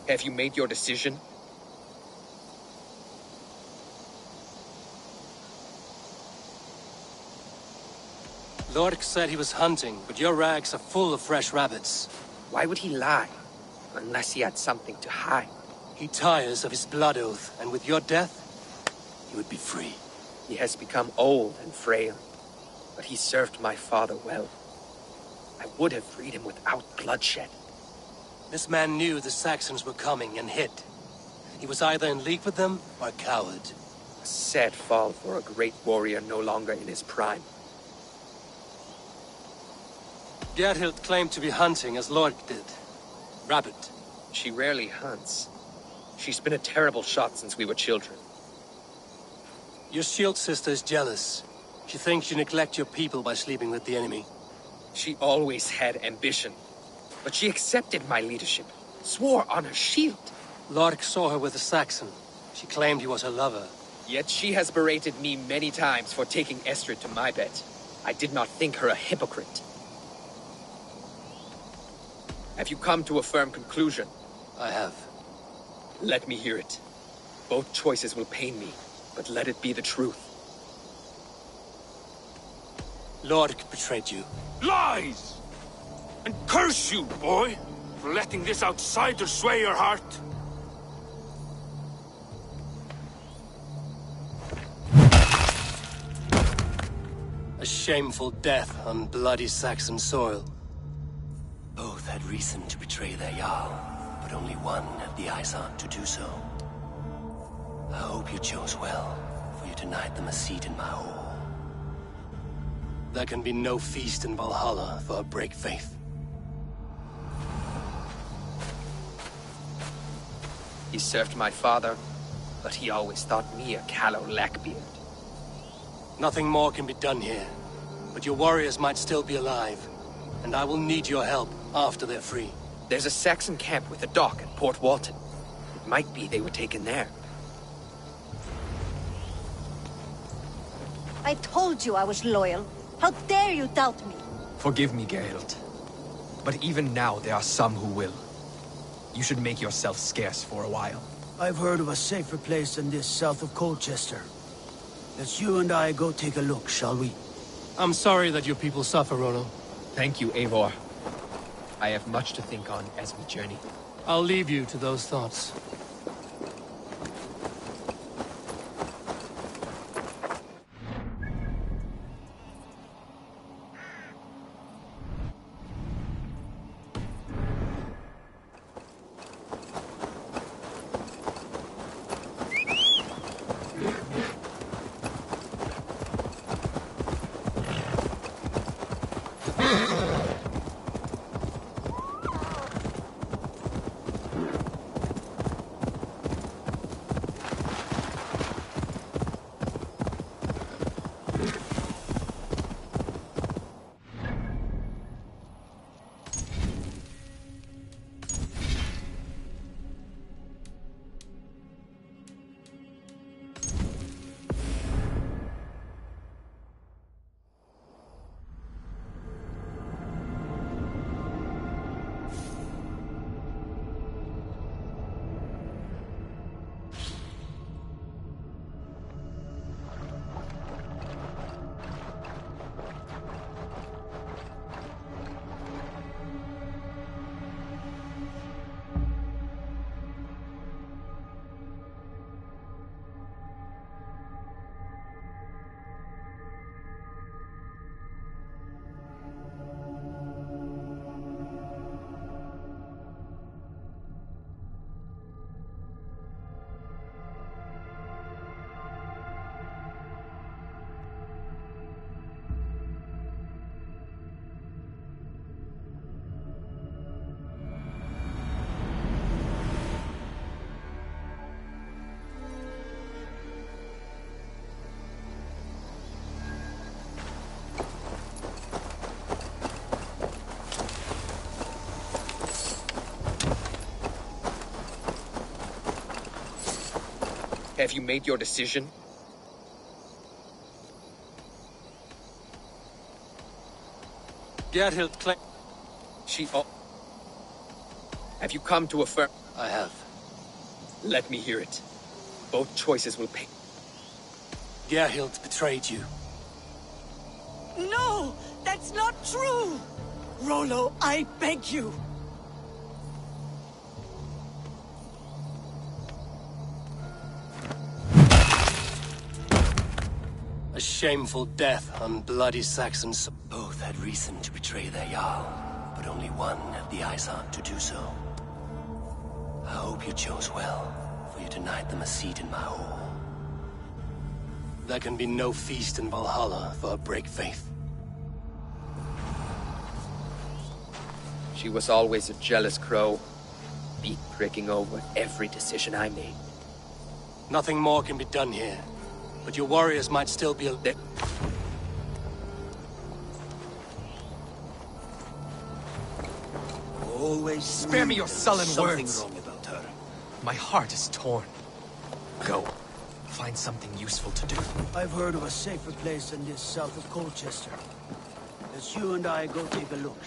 Have you made your decision? Lorg said he was hunting, but your rags are full of fresh rabbits. Why would he lie? Unless he had something to hide. He tires of his blood oath, and with your death, he would be free. He has become old and frail, but he served my father well. I would have freed him without bloodshed. This man knew the Saxons were coming and hid. He was either in league with them or a coward. A sad fall for a great warrior no longer in his prime. Gerhild claimed to be hunting as Lorg did. Rabbit. She rarely hunts. She's been a terrible shot since we were children. Your shield sister is jealous. She thinks you neglect your people by sleeping with the enemy. She always had ambition. But she accepted my leadership, swore on her shield. Lorg saw her with a Saxon. She claimed he was her lover. Yet she has berated me many times for taking Estrid to my bed. I did not think her a hypocrite. Have you come to a firm conclusion? I have. Let me hear it. Both choices will pain me, but let it be the truth. Lorg betrayed you. Lies! And curse you, boy, for letting this outsider sway your heart. A shameful death on bloody Saxon soil. Both had reason to betray their Jarl, but only one had the eyesight to do so. I hope you chose well, for you denied them a seat in my hall. There can be no feast in Valhalla for a break faith. He served my father, but he always thought me a callow lackbeard. Nothing more can be done here, but your warriors might still be alive, and I will need your help after they're free. There's a Saxon camp with a dock at Port Walton. It might be they were taken there. I told you I was loyal. How dare you doubt me? Forgive me, Gerhild. But even now there are some who will. You should make yourself scarce for a while. I've heard of a safer place than this south of Colchester. Let's you and I go take a look, shall we? I'm sorry that your people suffer, Rollo. Thank you, Eivor. I have much to think on as we journey. I'll leave you to those thoughts. Have you made your decision? Gerhild claims... She... Oh. Have you come to affirm? I have. Let me hear it. Both choices will pay. Gerhild betrayed you. No! That's not true! Rollo, I beg you! A shameful death on bloody Saxons. Both had reason to betray their Jarl, but only one had the eyesight to do so. I hope you chose well, for you denied them a seat in my hall. There can be no feast in Valhalla for a break faith. She was always a jealous crow, beak pricking over every decision I made. Nothing more can be done here, but your warriors might still be there. Always spare me your sullen something words. Wrong about her. My heart is torn. Go. Find something useful to do. I've heard of a safer place than this south of Colchester. Let's you and I go take a look.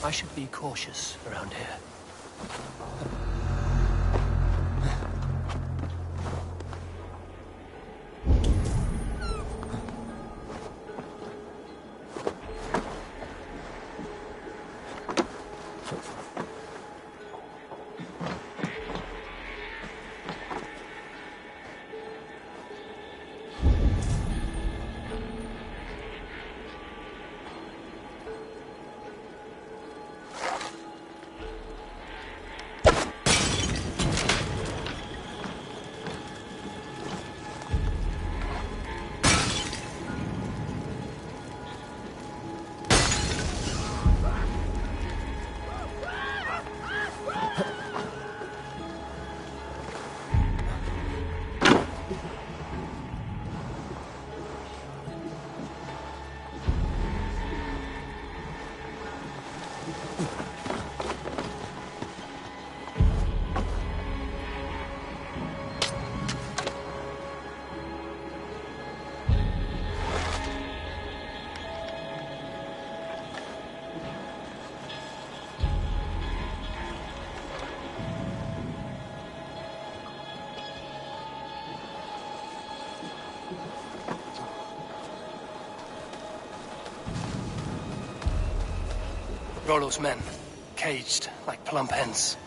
I should be cautious around here. Rollo's men, caged like plump hens.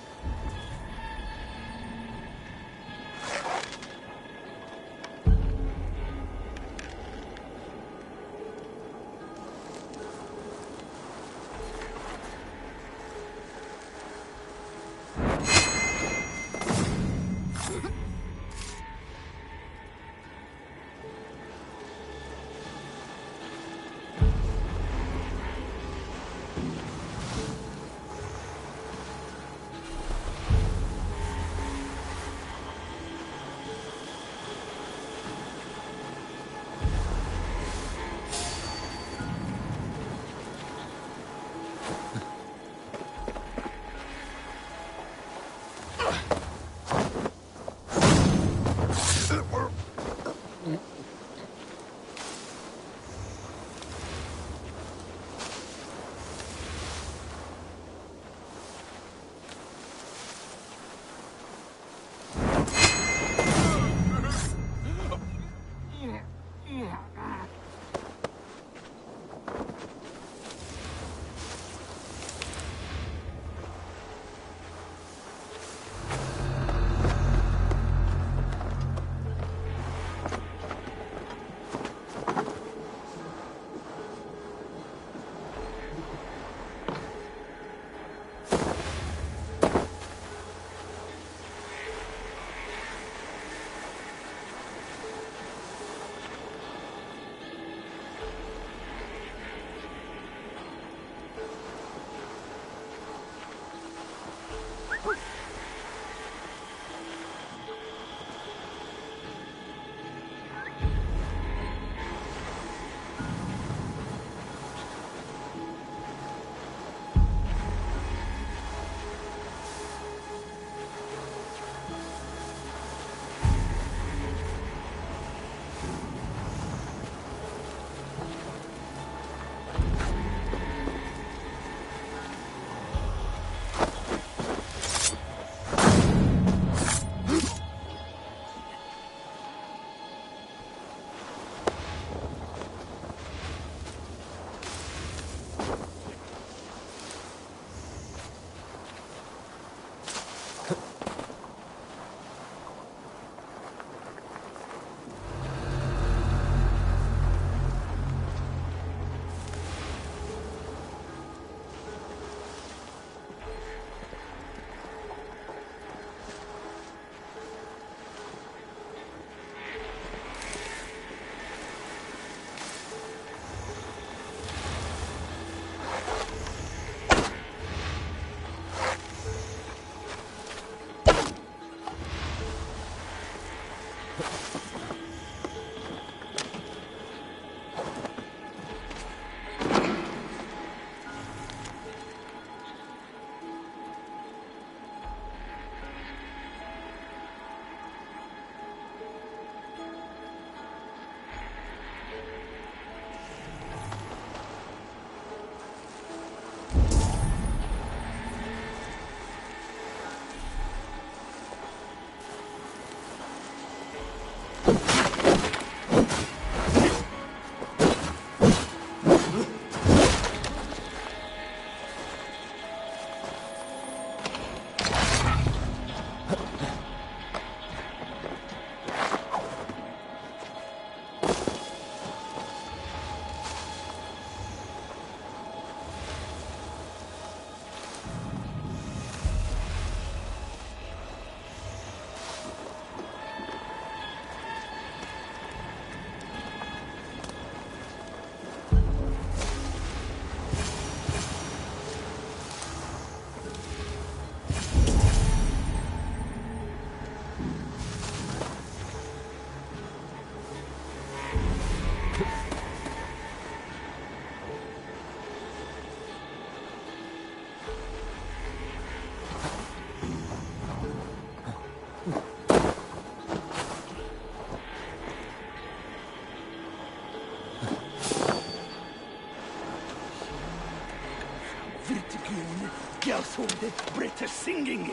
fool the British singing.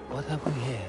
What have we here?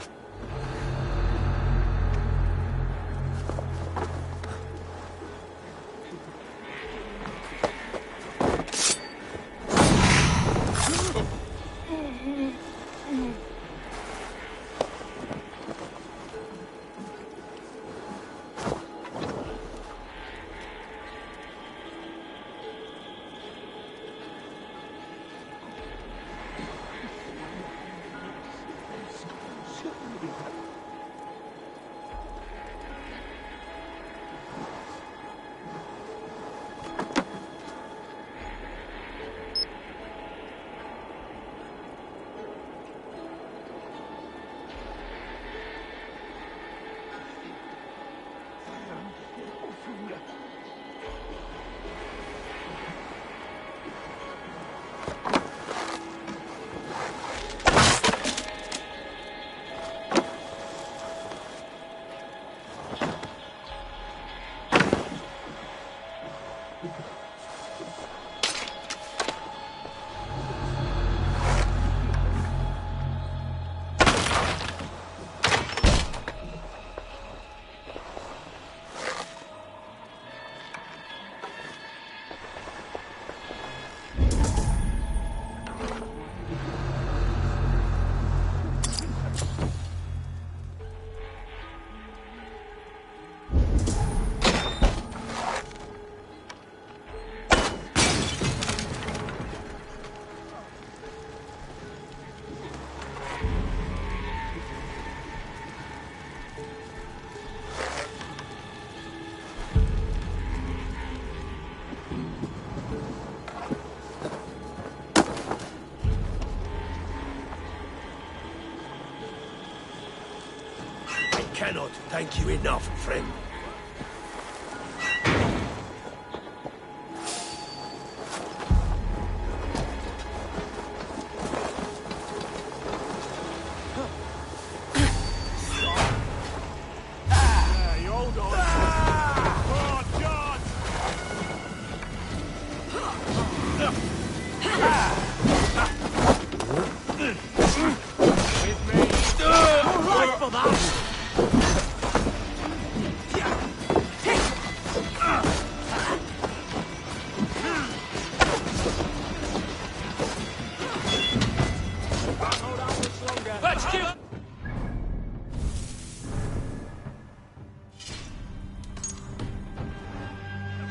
Cannot thank you enough, friend.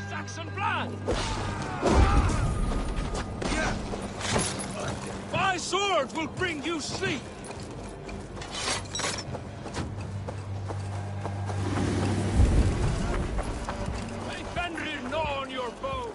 Saxon blood! My sword will bring you sleep! May Fenrir gnaw on your bow!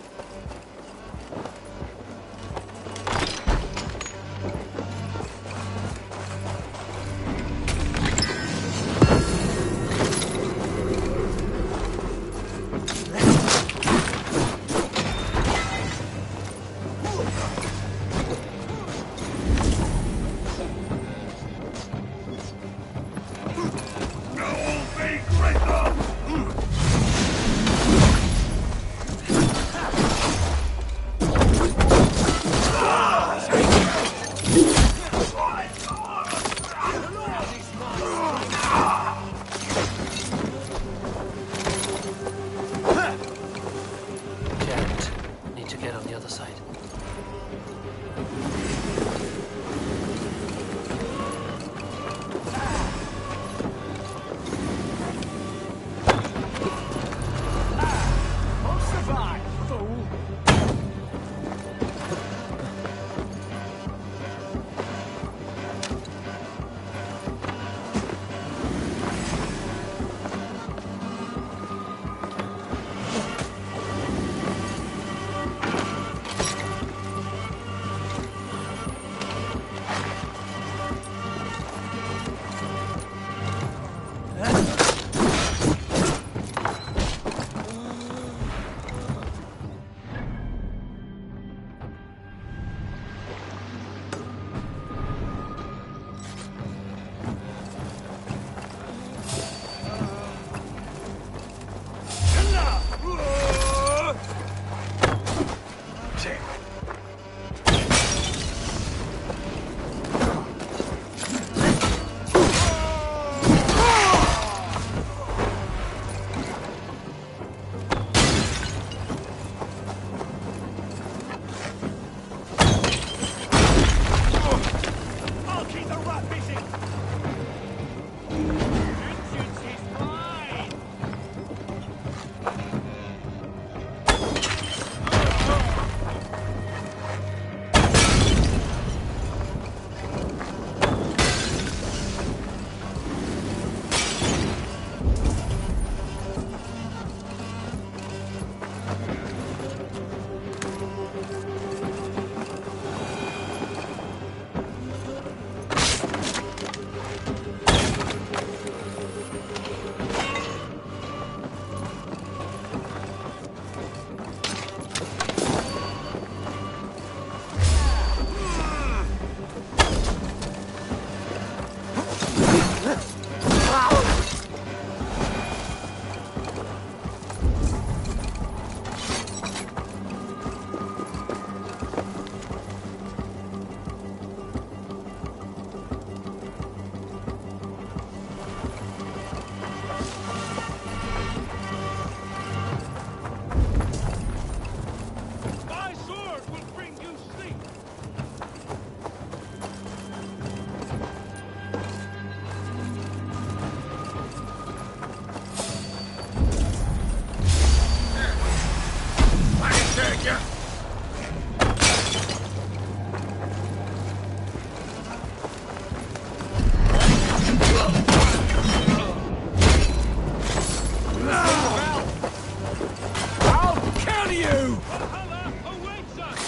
I'll kill you! Valhalla awaits us!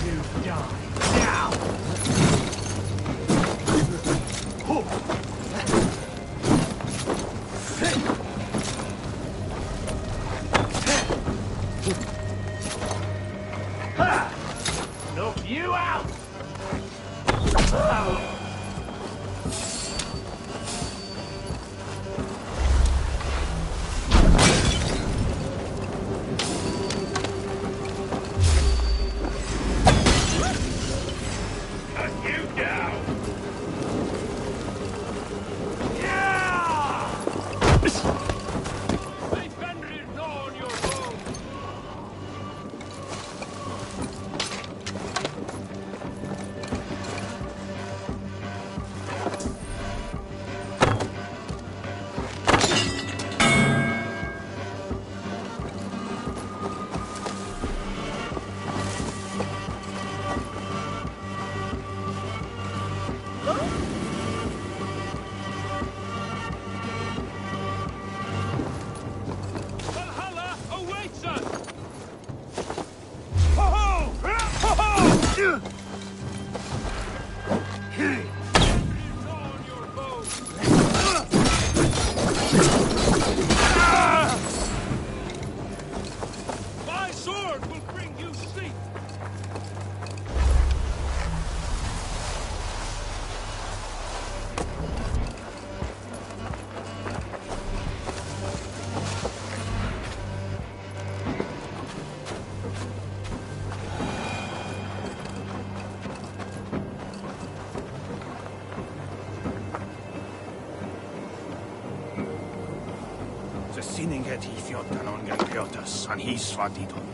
You die now! Knock you out! Cut you down! Yeah! May Fenrir gnaw on your bone! Valhalla awaits us! Ho-ho! Ho-ho! My sword will bring you sleep! Se sininget i fjottan ongen piotas, han hisvadidon.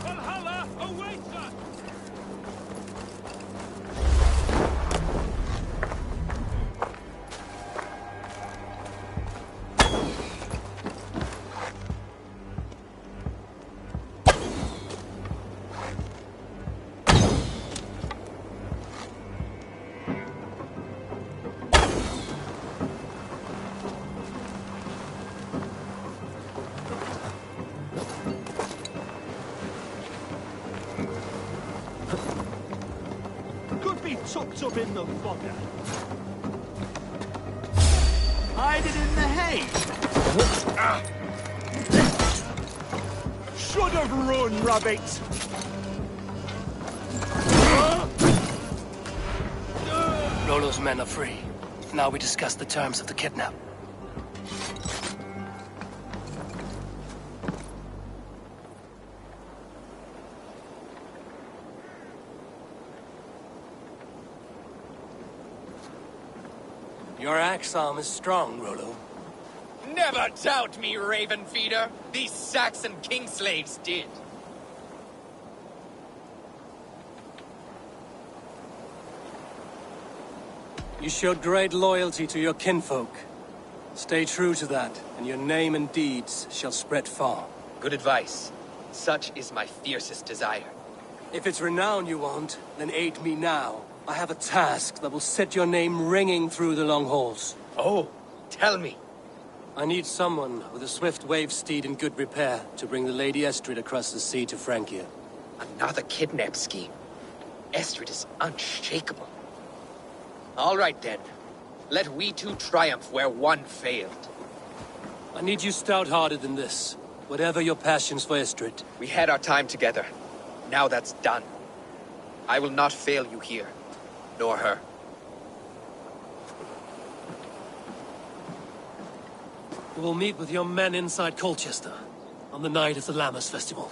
Valhalla awaits us! Could be tucked up in the fodder. Hide it in the hay. Should have run, rabbit. Rollo's men are free. Now we discuss the terms of the kidnap. Your axe arm is strong, Rollo. Never doubt me, Raven Feeder. These Saxon king slaves did. You showed great loyalty to your kinfolk. Stay true to that, and your name and deeds shall spread far. Good advice. Such is my fiercest desire. If it's renown you want, then aid me now. I have a task that will set your name ringing through the long halls. Oh, tell me. I need someone with a swift wave steed in good repair to bring the Lady Estrid across the sea to Francia. Another kidnap scheme. Estrid is unshakable. All right, then. Let we two triumph where one failed. I need you stout-hearted in this, whatever your passions for Estrid. We had our time together. Now that's done. I will not fail you here, nor her. You will meet with your men inside Colchester on the night of the Lammas Festival.